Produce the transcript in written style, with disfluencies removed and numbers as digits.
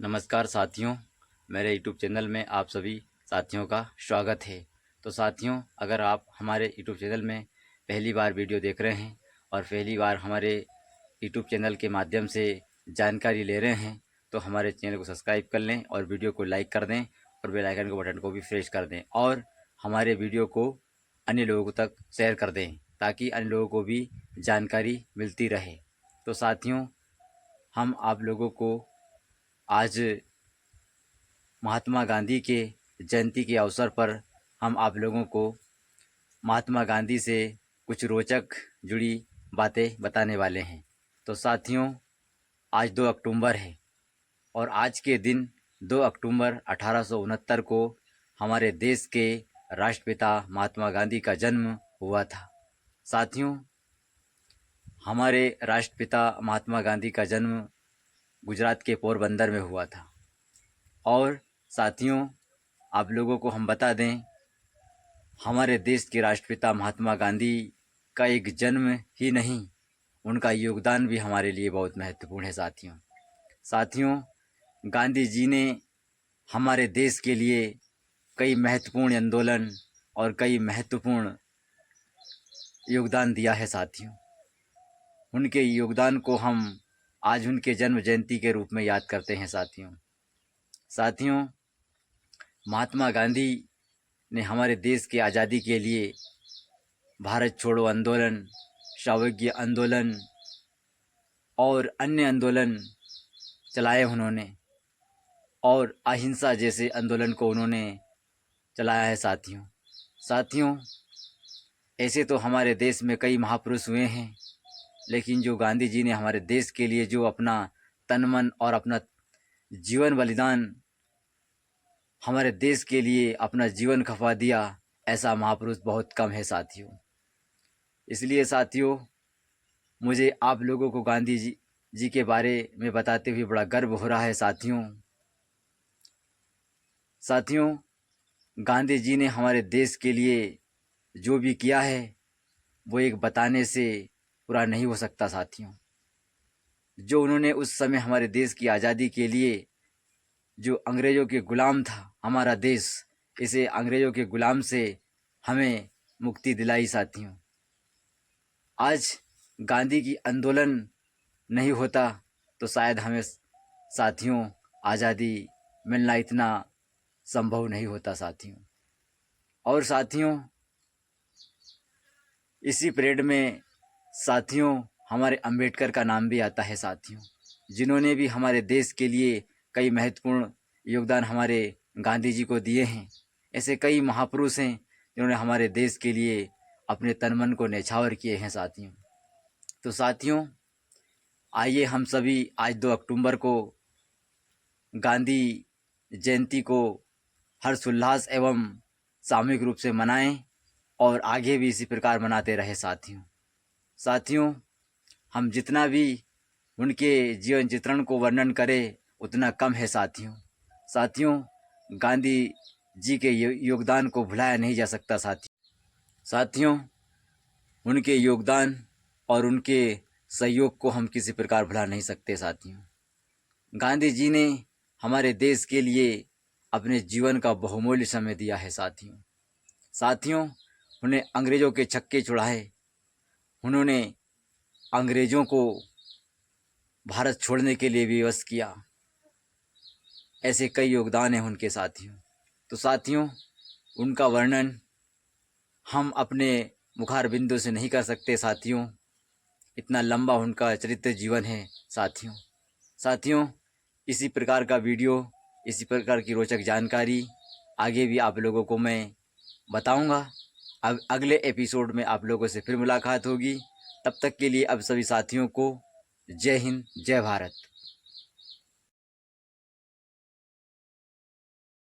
नमस्कार साथियों, मेरे यूट्यूब चैनल में आप सभी साथियों का स्वागत है। तो साथियों, अगर आप हमारे यूट्यूब चैनल में पहली बार वीडियो देख रहे हैं और पहली बार हमारे यूट्यूब चैनल के माध्यम से जानकारी ले रहे हैं तो हमारे चैनल को सब्सक्राइब कर लें और वीडियो को लाइक कर दें और बेल आइकन को बटन को भी प्रेस कर दें और हमारे वीडियो को अन्य लोगों तक शेयर कर दें ताकि अन्य लोगों को भी जानकारी मिलती रहे। तो साथियों, हम आप लोगों को आज महात्मा गांधी के जयंती के अवसर पर हम आप लोगों को महात्मा गांधी से कुछ रोचक जुड़ी बातें बताने वाले हैं। तो साथियों, आज 2 अक्टूबर है और आज के दिन 2 अक्टूबर 1869 को हमारे देश के राष्ट्रपिता महात्मा गांधी का जन्म हुआ था। साथियों, हमारे राष्ट्रपिता महात्मा गांधी का जन्म गुजरात के पोरबंदर में हुआ था। और साथियों, आप लोगों को हम बता दें, हमारे देश के राष्ट्रपिता महात्मा गांधी का एक जन्म ही नहीं, उनका योगदान भी हमारे लिए बहुत महत्वपूर्ण है। साथियों, गांधी जी ने हमारे देश के लिए कई महत्वपूर्ण आंदोलन और कई महत्वपूर्ण योगदान दिया है। साथियों, उनके योगदान को हम आज उनके जन्म जयंती के रूप में याद करते हैं। साथियों, महात्मा गांधी ने हमारे देश की आज़ादी के लिए भारत छोड़ो आंदोलन, सावज्ञ आंदोलन और अन्य आंदोलन चलाए उन्होंने और अहिंसा जैसे आंदोलन को उन्होंने चलाया है। साथियों, ऐसे तो हमारे देश में कई महापुरुष हुए हैं, लेकिन जो गांधी जी ने हमारे देश के लिए जो अपना तन मन और अपना जीवन बलिदान हमारे देश के लिए अपना जीवन खपा दिया, ऐसा महापुरुष बहुत कम है। इसलिए साथियों, मुझे आप लोगों को गांधी जी के बारे में बताते हुए बड़ा गर्व हो रहा है। साथियों, गांधी जी ने हमारे देश के लिए जो भी किया है वो एक बताने से पूरा नहीं हो सकता। साथियों, जो उन्होंने उस समय हमारे देश की आज़ादी के लिए, जो अंग्रेज़ों के ग़ुलाम था हमारा देश, इसे अंग्रेज़ों के ग़ुलाम से हमें मुक्ति दिलाई। साथियों, आज गांधी की आंदोलन नहीं होता तो शायद हमें साथियों आज़ादी मिलना इतना संभव नहीं होता। और साथियों, इसी परेड में साथियों हमारे अंबेडकर का नाम भी आता है। जिन्होंने भी हमारे देश के लिए कई महत्वपूर्ण योगदान हमारे गांधी जी को दिए हैं। ऐसे कई महापुरुष हैं जिन्होंने हमारे देश के लिए अपने तन मन को न्यौछावर किए हैं। तो साथियों, आइए हम सभी आज 2 अक्टूबर को गांधी जयंती को हर्षोल्लास एवं सामूहिक रूप से मनाएं और आगे भी इसी प्रकार मनाते रहे। साथियों, हम जितना भी उनके जीवन चित्रण को वर्णन करें उतना कम है। साथियों, गांधी जी के योगदान को भुलाया नहीं जा सकता। साथियों, उनके योगदान और उनके सहयोग को हम किसी प्रकार भुला नहीं सकते। गांधी जी ने हमारे देश के लिए अपने जीवन का बहुमूल्य समय दिया है। साथियों, उन्हें अंग्रेज़ों के छक्के छुड़ाए, उन्होंने अंग्रेज़ों को भारत छोड़ने के लिए विवश किया। ऐसे कई योगदान हैं उनके। तो साथियों, उनका वर्णन हम अपने मुखार बिंदु से नहीं कर सकते। इतना लंबा उनका चरित्र जीवन है। साथियों, इसी प्रकार का वीडियो, इसी प्रकार की रोचक जानकारी आगे भी आप लोगों को मैं बताऊंगा। अब अगले एपिसोड में आप लोगों से फिर मुलाकात होगी। तब तक के लिए अब सभी साथियों को जय हिंद, जय भारत।